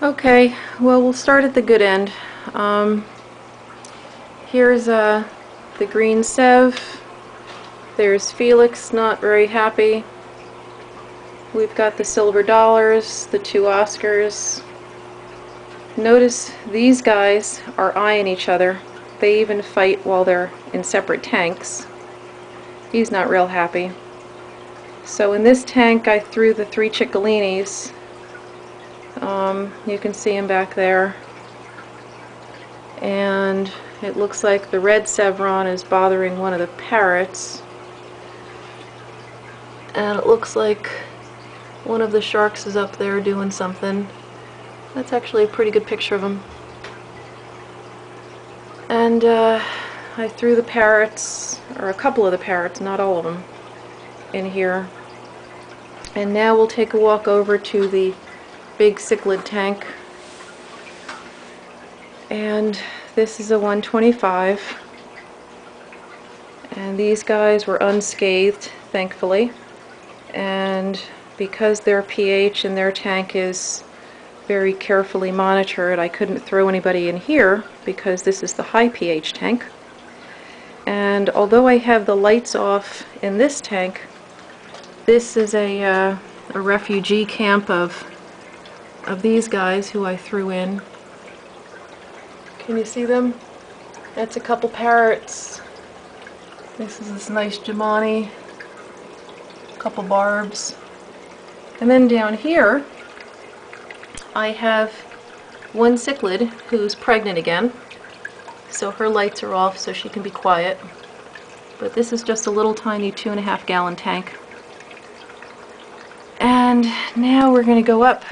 Okay, well, we'll start at the good end. Um, Here's the green Sev. There's Felix, not very happy. We've got the silver dollars, the two Oscars. Notice these guys are eyeing each other. They even fight while they're in separate tanks. He's not real happy. So in this tank I threw the three Ciccolinis. You can see him back there. And it looks like the red Sevron is bothering one of the parrots. And it looks like one of the sharks is up there doing something. That's actually a pretty good picture of him. And I threw the parrots, or a couple of the parrots, not all of them, in here. And now we'll take a walk over to the big cichlid tank. And this is a 125. And these guys were unscathed, thankfully. And because their pH in their tank is very carefully monitored, I couldn't throw anybody in here because this is the high pH tank. And although I have the lights off in this tank, this is a refugee camp of these guys who I threw in. Can you see them? That's a couple parrots. This is this nice Jemani. A couple barbs. And then down here I have one cichlid who's pregnant again. So her lights are off so she can be quiet. But this is just a little tiny 2.5 gallon tank. And now we're going to go up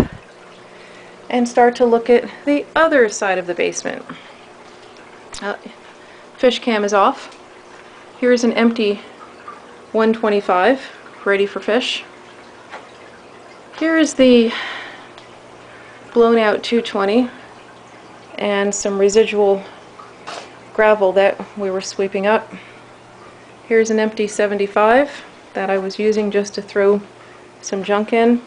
and start to look at the other side of the basement. Fish cam is off. Here's an empty 125 ready for fish. Here is the blown out 220 and some residual gravel that we were sweeping up. Here's an empty 75 that I was using just to throw some junk in.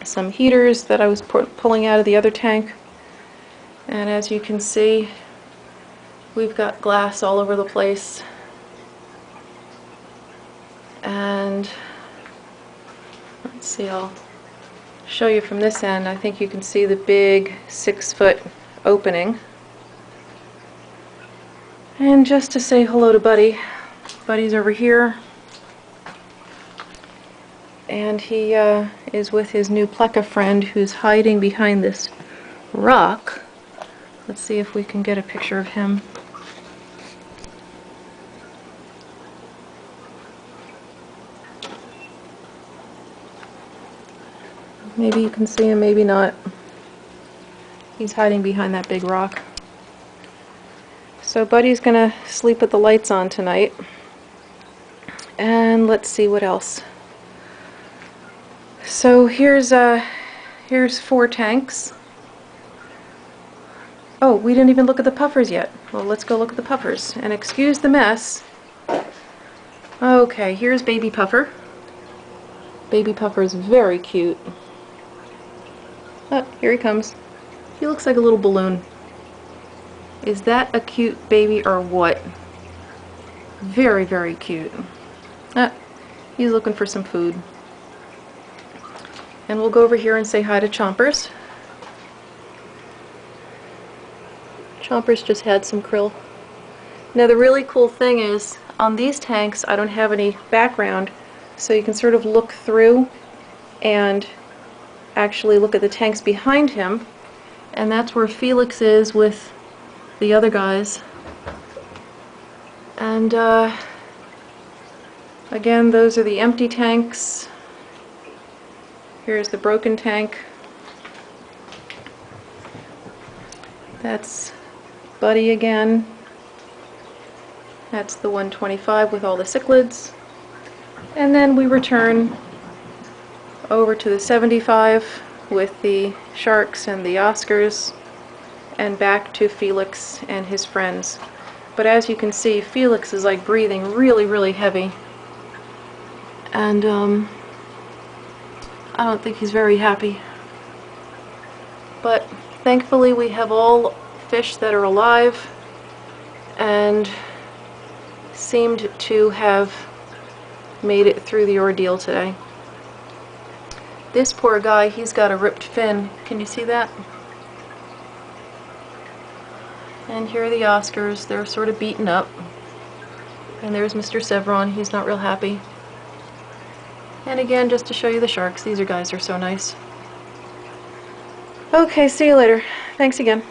Some heaters that I was pulling out of the other tank. And as you can see, we've got glass all over the place. And let's see, I'll show you from this end. I think you can see the big 6-foot opening. And just to say hello to Buddy. Buddy's over here. And he is with his new Pleca friend who's hiding behind this rock. Let's see if we can get a picture of him. Maybe you can see him, maybe not. He's hiding behind that big rock. So Buddy's gonna sleep with the lights on tonight. And let's see what else. So here's 4 tanks. Oh, we didn't even look at the puffers yet. Well, let's go look at the puffers. And excuse the mess. Okay, here's Baby Puffer. Baby Puffer is very cute. Oh, here he comes. He looks like a little balloon. Is that a cute baby or what? Very, very cute. Ah, he's looking for some food. And we'll go over here and say hi to Chompers. Chompers just had some krill. Now the really cool thing is, on these tanks I don't have any background, so you can sort of look through and actually look at the tanks behind him, and that's where Felix is with the other guys. And again, those are the empty tanks. Here's the broken tank. That's Buddy again. That's the 125 with all the cichlids. And then we return over to the 75 with the sharks and the Oscars, and back to Felix and his friends. But as you can see, Felix is like breathing really, really heavy. And I don't think he's very happy. But thankfully we have all fish that are alive and seemed to have made it through the ordeal today. This poor guy, he's got a ripped fin. Can you see that? And here are the Oscars. They're sort of beaten up. And there's Mr. Sevron. He's not real happy. And again, just to show you the sharks. These guys are so nice. Okay, see you later. Thanks again.